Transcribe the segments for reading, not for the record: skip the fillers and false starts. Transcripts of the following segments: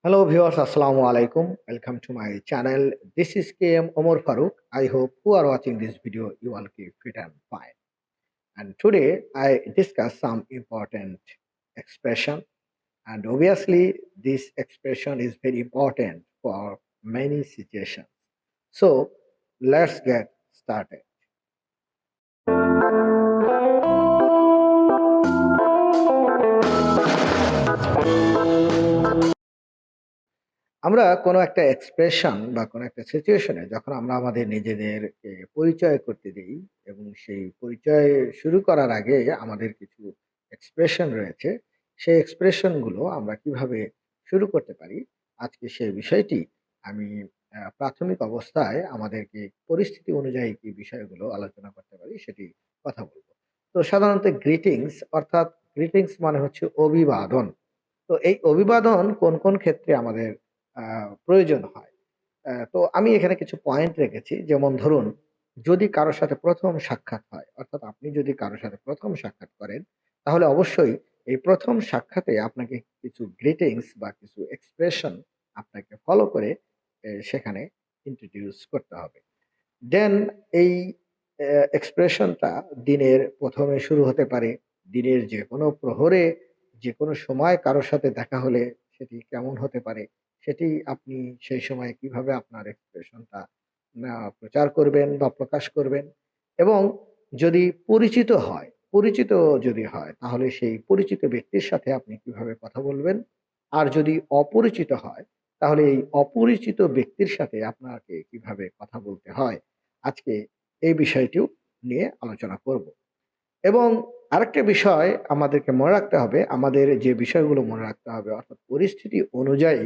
Hello viewers, Assalamu alaikum. Welcome to my channel. This is kmofaruk. I hope who are watching this video you all keep fit and fine. And today I discuss some important expression, and obviously this expression is very important for many situations. So let's get started. আমরা কোনো একটা expression বা কোনো একটা সিচুয়েশনে যখন আমরা আমাদের নিজেদেরকে পরিচয় করতে দিই এবং সেই পরিচয় শুরু করার আগে আমাদের কিছু এক্সপ্রেশন রয়েছে, সেই এক্সপ্রেশনগুলো আমরা কিভাবে শুরু করতে পারি, আজকে সেই বিষয়টি আমি প্রাথমিক অবস্থায় আমাদেরকে পরিস্থিতি অনুযায়ী কি বিষয়গুলো আলোচনা করতে পারি সেটি কথা বলবো। তো সাধারণত গ্রিটিংস, অর্থাৎ গ্রিটিংস মানে হচ্ছে অভিবাদন। তো এই অভিবাদন কোন কোন ক্ষেত্রে আমাদের প্রয়োজন হয়। তো আমি এখানে কিছু পয়েন্ট রেখেছি। যেমন ধরুন, যদি কারো সাথে ১ম সাক্ষাৎ হয়, অর্থাৎ আপনি যদি কারো সাথে ১ম সাক্ষাৎ করেন, তাহলে অবশ্যই এই ১ম সাক্ষাতে আপনাকে কিছু গ্রিটিংস বা কিছু এক্সপ্রেশন আপনাকে ফলো করে সেখানে ইন্ট্রোডিউস করতে হবে। দেন এই এক্সপ্রেশনটা দিনের ১ম এ শুরু হতে পারে। দিনের যেকোনো প্রহরে, যেকোনো সময় কারো সাথে দেখা হলে সেটি কেমন হতে পারে, সেটি আপনি সেই সময় কিভাবে আপনার এক্সপ্রেশনটা প্রচার করবেন বা প্রকাশ করবেন। এবং যদি পরিচিত যদি হয় তাহলে সেই পরিচিত ব্যক্তির সাথে আপনি কিভাবে কথা বলবেন। আর যদি অপরিচিত হয় তাহলে এই অপরিচিত ব্যক্তির সাথে আপনাকে কিভাবে কথা বলতে হয়। আজকে এই বিষয়টিও নিয়ে আলোচনা করব। এবং আরেকটা বিষয় আমাদেরকে মনে রাখতে হবে, আমাদের যে বিষয়গুলো মনে রাখতে হবে, অর্থাৎ পরিস্থিতি অনুযায়ী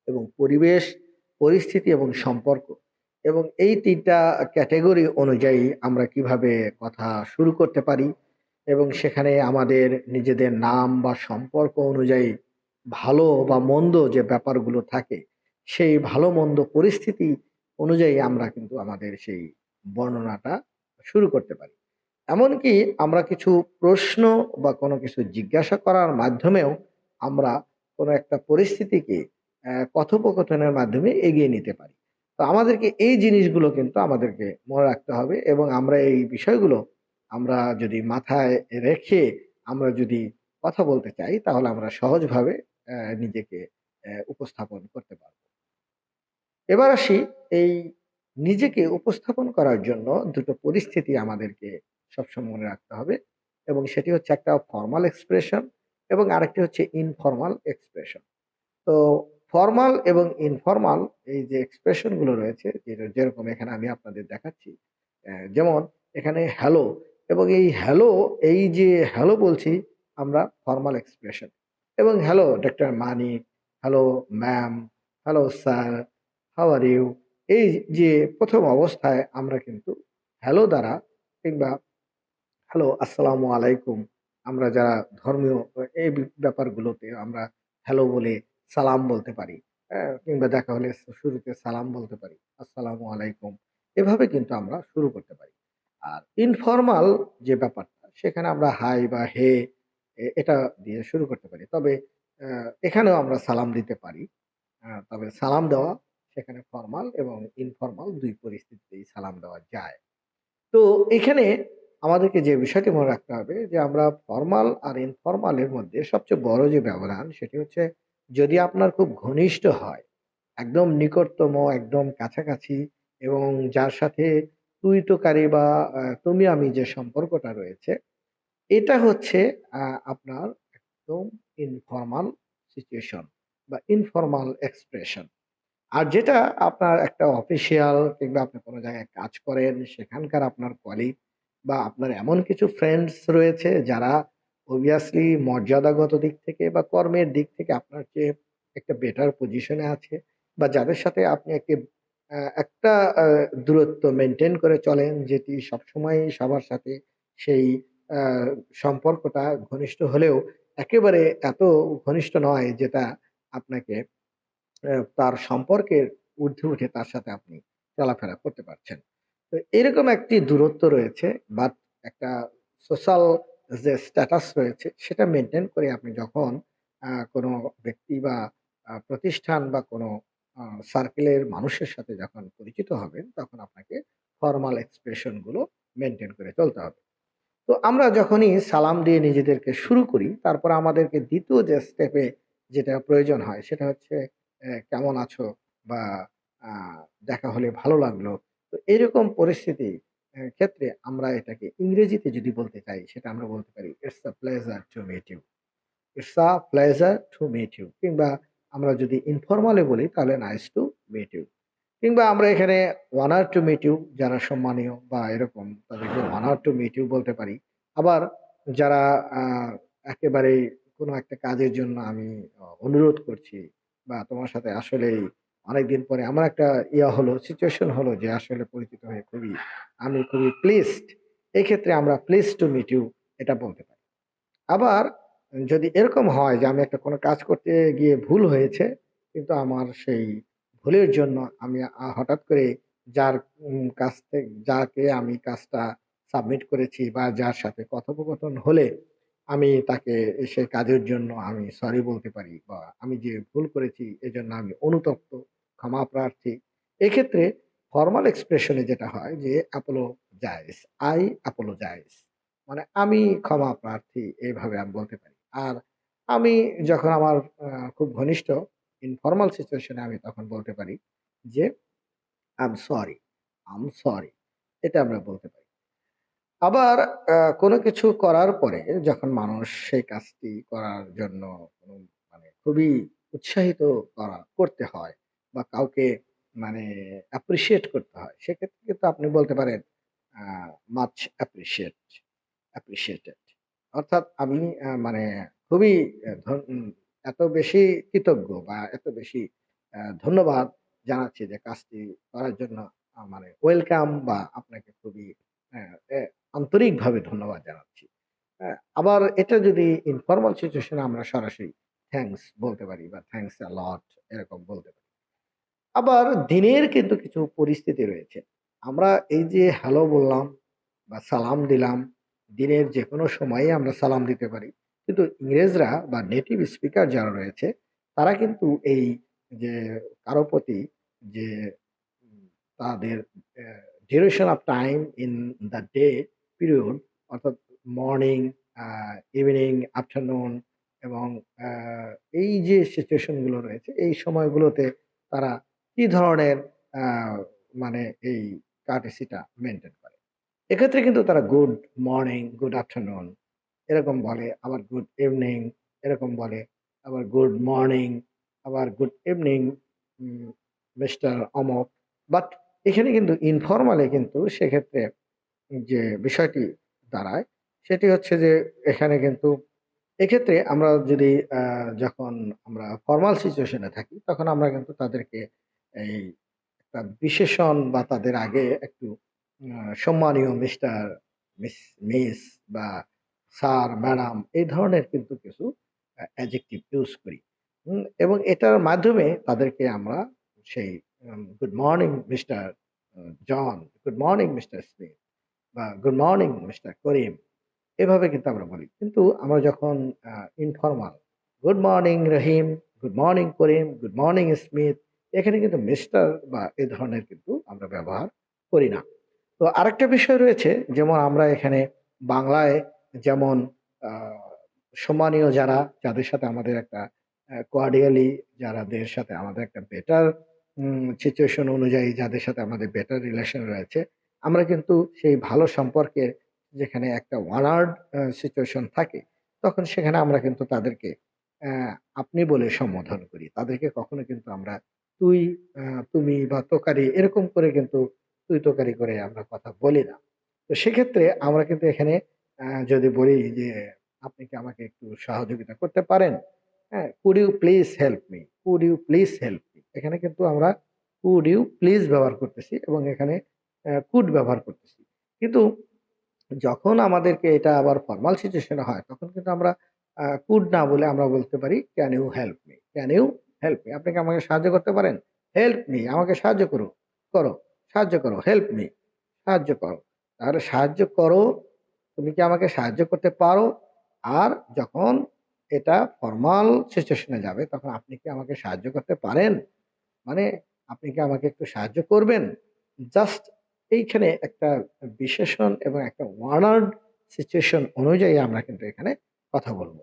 এবং পরিবেশ, পরিস্থিতি এবং সম্পর্ক, এবং এই ৩ টা ক্যাটেগরি অনুযায়ী আমরা কিভাবে কথা শুরু করতে পারি এবং সেখানে আমাদের নিজেদের নাম বা সম্পর্ক অনুযায়ী ভালো বা মন্দ যে ব্যাপারগুলো থাকে, সেই ভালো মন্দ পরিস্থিতি অনুযায়ী আমরা কিন্তু আমাদের সেই বর্ণনাটা শুরু করতে পারি। এমনকি আমরা কিছু প্রশ্ন বা কোনো কিছু জিজ্ঞাসা করার মাধ্যমেও আমরা কোনো একটা পরিস্থিতিকে কথোপকথনের মাধ্যমে এগিয়ে নিতে পারি। তো আমাদেরকে এই জিনিসগুলো কিন্তু আমাদেরকে মনে রাখতে হবে, এবং আমরা এই বিষয়গুলো আমরা যদি মাথায় রেখে আমরা যদি কথা বলতে চাই তাহলে আমরা সহজভাবে নিজেকে উপস্থাপন করতে পারব। এবার আসি, এই নিজেকে উপস্থাপন করার জন্য ২ টো পরিস্থিতি আমাদেরকে সবসময় মনে রাখতে হবে, এবং সেটি হচ্ছে একটা ফরমাল এক্সপ্রেশন এবং আরেকটি হচ্ছে ইনফরমাল এক্সপ্রেশন। তো ফরমাল এবং ইনফরমাল এই যে এক্সপ্রেশন গুলো রয়েছে, যেরকম এখানে আমি আপনাদের দেখাচ্ছি। যেমন এখানে হ্যালো, এবং এই হ্যালো, এই যে হ্যালো বলছি আমরা ফরমাল এক্সপ্রেশন, এবং hello doctor Manik, hello ma'am, hello sir, how are you, এই যে ১ম অবস্থায় আমরা কিন্তু হ্যালো দ্বারা কিংবা হ্যালো, আসসালামু আলাইকুম। আমরা যারা ধর্মীয় এই ব্যাপারগুলোতে আমরা হ্যালো বলে সালাম বলতে পারি। কিংবা দেখা হলে শুরুতে সালাম বলতে পারি। আসসালামু আলাইকুম। এভাবে কিন্তু আমরা শুরু করতে পারি। আর ইনফরমাল যে ব্যাপারটা, সেখানে আমরা হাই বা হে এটা দিয়ে শুরু করতে পারি। তবে আ এখানেও আমরা সালাম দিতে পারি। তবে সালাম দেওয়া সেখানে ফরমাল এবং ইনফরমাল ২ পরিস্থিতিতেই সালাম দেওয়া যায়। তো এখানে আমাদেরকে যে বিষয়টি মনে রাখতে হবে যে আমরা ফরমাল আর ইনফরমাল এর মধ্যে সবচেয়ে বড় যে ব্যবধান সেটি হচ্ছে, যদি আপনার খুব ঘনিষ্ঠ হয়, একদম নিকটতম, একদম কাছাকাছি, এবং যার সাথে তুই তোকারি বা তুমি আমি যে সম্পর্কটা রয়েছে, এটা হচ্ছে আপনার একদম ইনফরমাল সিচুয়েশন বা ইনফরমাল এক্সপ্রেশন। আর যেটা আপনার একটা অফিসিয়াল কিংবা আপনি কোনো জায়গায় কাজ করেন, সেখানকার আপনার কলিগ বা আপনার এমন কিছু ফ্রেন্ডস রয়েছে যারা obviously মর্যাদাগত দিক থেকে বা কর্মের দিক থেকে আপনার চেয়ে একটা বেটার পজিশনে আছে, বা যাদের সাথে আপনি একটা আ দূরত্ব মেইনটেইন করে চলেন, যেটি সবসময়ই সবার সাথে সেই আ সম্পর্কটা ঘনিষ্ঠ হলেও একেবারে এত ঘনিষ্ঠ নয় যেটা আপনাকে তার সম্পর্কের ঊর্ধ্বে উঠে তার সাথে আপনি চলাফেরা করতে পারছেন। তো এরকম একটি দূরত্ব রয়েছে, বাট একটা সোশ্যাল যে স্ট্যাটাস রয়েছে সেটা মেইনটেইন করে আপনি যখন কোনো ব্যক্তি বা প্রতিষ্ঠান বা কোনো সার্কেলের মানুষের সাথে যখন পরিচিত হবেন, তখন আপনাকে ফরমাল এক্সপ্রেশন গুলো মেইনটেইন করে চলতে হবে। তো আমরা যখনই সালাম দিয়ে নিজেদেরকে শুরু করি, তারপর আমাদেরকে ২য় যে স্টেপে যেটা প্রয়োজন হয় সেটা হচ্ছে কেমন আছো? বা আ দেখা হলে ভালো লাগলো। তো এরকম পরিস্থিতি ক্ষেত্রে আমরা এটাকে ইংরেজিতে যদি বলতে চাই সেটা আমরা বলতে পারি, "it's a pleasure to meet you." It's a pleasure to meet you, কিংবা আমরা যদি ইনফরমালি বলি তাহলে নাইস টু মিট ইউ। কিংবা আমরা এখানে অনার টু মিট ইউ, যারা সম্মানীয় বা এরকম তাদেরকে অনার টু মিট ইউ বলতে পারি। আবার যারা আ একেবারেই কোনো একটা কাজের জন্য আমি অনুরোধ করছি বা তোমার সাথে আসলেই অনেকদিন পরে আমার একটা হলো, সিচুয়েশন হলো যে আসলে পরিচিত হয়ে আমি খুবই প্লিজড। এক্ষেত্রে আমরা প্লিজড টু মিট ইউ এটা বলতে পারি। আবার যদি এরকম হয় যে আমি একটা কোনো কাজ করতে গিয়ে ভুল হয়েছে, কিন্তু আমার সেই ভুলের জন্য আমি হঠাৎ করে যার যাকে আমি কাজটা সাবমিট করেছি বা যার সাথে কথোপকথন হলে আমি তাকে সেই কাজের জন্য আমি সরি বলতে পারি, বা আমি যে ভুল করেছি এজন্য আমি অনুতপ্ত, ক্ষমা প্রার্থী। এক্ষেত্রে ফরমাল এক্সপ্রেশন এ যেটা হয় যে অ্যাপোলোজাইজ, I অ্যাপোলোজাইজ, মানে আমি ক্ষমা প্রার্থী, এভাবে আমি বলতে পারি। আর আমি যখন আমার খুব ঘনিষ্ঠ ইনফরমাল সিচুয়েশন এ আমি তখন বলতে পারি যে, "I am sorry, I am sorry." এটা আমরা বলতে পারি। আবার কোনো কিছু করার পরে যখন মানুষ সেই কাজটি করার জন্য কোনো মানে খুবই উৎসাহিত করতে হয় বা কাউকে মানে অ্যাপ্রিশিয়েট করতে হয়, সেক্ষেত্রে কিন্তু আপনি বলতে পারেন আ মাচ অ্যাপ্রিশিয়েটেড। অর্থাৎ আমি মানে খুবই আ ধন উম এত বেশি কৃতজ্ঞ বা এত বেশি ধন্যবাদ জানাচ্ছি যে কাজটি করার জন্য মানে ওয়েলকাম, বা আপনাকে খুবই অ্যা এ আন্তরিকভাবে ধন্যবাদ জানাচ্ছি। হ্যাঁ? আবার এটা যদি ইনফরমাল সিচুয়েশন এ আমরা সরাসরি থ্যাংকস বলতে পারি বা থ্যাংকস আ লট এরকম বলতে পারি। আবার দিনের কিন্তু কিছু পরিস্থিতি রয়েছে। আমরা এই যে হ্যালো বললাম বা সালাম দিলাম, দিনের যেকোনো সময়ে আমরা সালাম দিতে পারি। কিন্তু ইংরেজরা বা নেটিভ স্পিকার যারা রয়েছে, তারা কিন্তু এই যে কারো প্রতি যে উম তাদের a duration of time in the day period, অর্থাৎ মর্নিং, আ ইভনিং, আফটারনুন এবং আ এই যে সিচুয়েশন গুলো রয়েছে, এই সময়গুলোতে তারা কি ধরনের আ মানে এই courtesy টা মেইনটেইন করে। এক্ষেত্রে কিন্তু তারা গুড মর্নিং, গুড আফটারনুন এরকম বলে, আবার গুড ইভনিং এরকম বলে, আবার গুড মর্নিং, আবার গুড ইভনিং উম মিস্টার অমুক। বাট এখানে কিন্তু ইনফরমালি কিন্তু সেক্ষেত্রে যে বিষয়টি দাঁড়ায় সেটি হচ্ছে যে এখানে কিন্তু এক্ষেত্রে আমরা যদি আ যখন আমরা ফরমাল সিচুয়েশন এ থাকি, তখন আমরা কিন্তু তাদেরকে এই একটা বিশেষণ বা তাদের আগে একটু সম্মানীয় মিস্টার, মিস বা স্যার, ম্যাডাম এই ধরনের কিন্তু কিছু অ্যাডজেক্টিভ ইউজ করি। এবং এটার মাধ্যমে তাদেরকে আমরা সেই good morning mister John, good morning mister Smith বা গুড মর্নিং মিস্টার করিম, এভাবে কিন্তু আমরা বলি। কিন্তু আমরা যখন আ ইনফরমাল, গুড মর্নিং রহিম, গুড মর্নিং করিম, গুড মর্নিং স্মিথ, এখানে কিন্তু মিস্টার বা এ ধরনের কিন্তু আমরা ব্যবহার করি না। তো আরেকটা বিষয় রয়েছে, যেমন আমরা এখানে বাংলায় যেমন আ সম্মানীয় যারা, যাদের সাথে আমাদের একটা cordially, যাদের সাথে আমাদের একটা বেটার সিচুয়েশন অনুযায়ী যাদের সাথে আমাদের বেটার রিলেশন রয়েছে, আমরা কিন্তু সেই ভালো সম্পর্কের যেখানে একটা অনার্ড সিচুয়েশন থাকে, তখন সেখানে আমরা কিন্তু তাদেরকে আপনি বলে সম্বোধন করি। তাদেরকে কখনো কিন্তু আমরা তুই, আ তুমি বা তোকারি এরকম করে কিন্তু তুই তোকারি করে আমরা কথা বলি না। তো সেক্ষেত্রে আমরা কিন্তু এখানে যদি বলি যে, "আপনি কি আমাকে একটু সহযোগিতা করতে পারেন?" হ্যাঁ? "Could you please help me? Could you please help me?" এখানে কিন্তু আমরা could you please ব্যবহার করতেছি এবং এখানে could ব্যবহার করতেছি। কিন্তু যখন আমাদেরকে এটা আবার ফরমাল সিচুয়েশন এ হয়, তখন কিন্তু আমরা কুড না বলে আমরা বলতে পারি, "can you help me? Can you help me?" আপনি কি আমাকে সাহায্য করতে পারেন? হেল্প মি, আমাকে সাহায্য করো, সাহায্য করো, হেল্প মি, সাহায্য করো। তাহলে সাহায্য করো, তুমি কি আমাকে সাহায্য করতে পারো? আর যখন এটা ফরমাল সিচুয়েশনে যাবে, তখন আপনি কি আমাকে সাহায্য করতে পারেন? মানে আপনি কি আমাকে একটু সাহায্য করবেন? জাস্ট এইখানে একটা বিশেষণ এবং একটা ওয়ার্নার্ড সিচুয়েশন অনুযায়ী আমরা কিন্তু এখানে কথা বলব।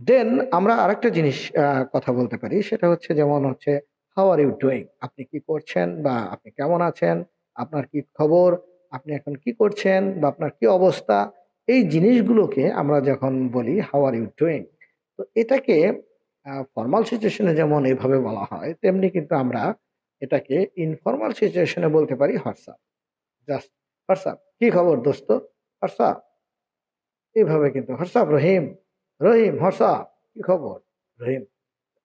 দেন আমরা আরেকটা জিনিস কথা বলতে পারি। সেটা হচ্ছে যেমন হচ্ছে, "হাউ আর ইউ ডুইং?" আপনি কি করছেন বা আপনি কেমন আছেন? আপনার কি খবর? আপনি এখন কি করছেন বা আপনার কি অবস্থা? এই জিনিসগুলোকে আমরা যখন বলি, "হাউ আর ইউ ডুইং?" তো এটাকে ফরমাল সিচুয়েশন এ যেমন এভাবে বলা হয়, তেমনি কিন্তু আমরা এটাকে ইনফরমাল সিচুয়েশন এ বলতে পারি, "what's up?" Just, "what's up? কি খবর দোস্ত? What's up?" এভাবে কিন্তু, "হোয়াটস আপ রহিম? রহিম হোয়াটস আপ? কি খবর? রহিম।"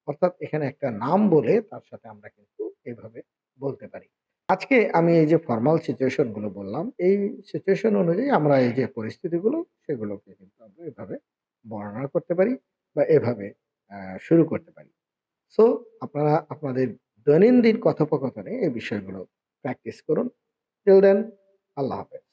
অর্থাৎ এখানে একটা নাম বলে তার সাথে আমরা কিন্তু এভাবে বলতে পারি। আজকে আমি এই যে ফরমাল সিচুয়েশন গুলো বললাম, এই সিচুয়েশন অনুযায়ী আমরা এই যে পরিস্থিতিগুলো, সেগুলোকে কিন্তু আমরা এভাবে বর্ণনা করতে পারি বা এভাবে আ শুরু করতে পারি। সো আপনারা আপনাদের দৈনন্দিন কথোপকথনে এই বিষয়গুলো প্র্যাকটিস করুন। টিল দেন, আল্লাহ হাফেজ।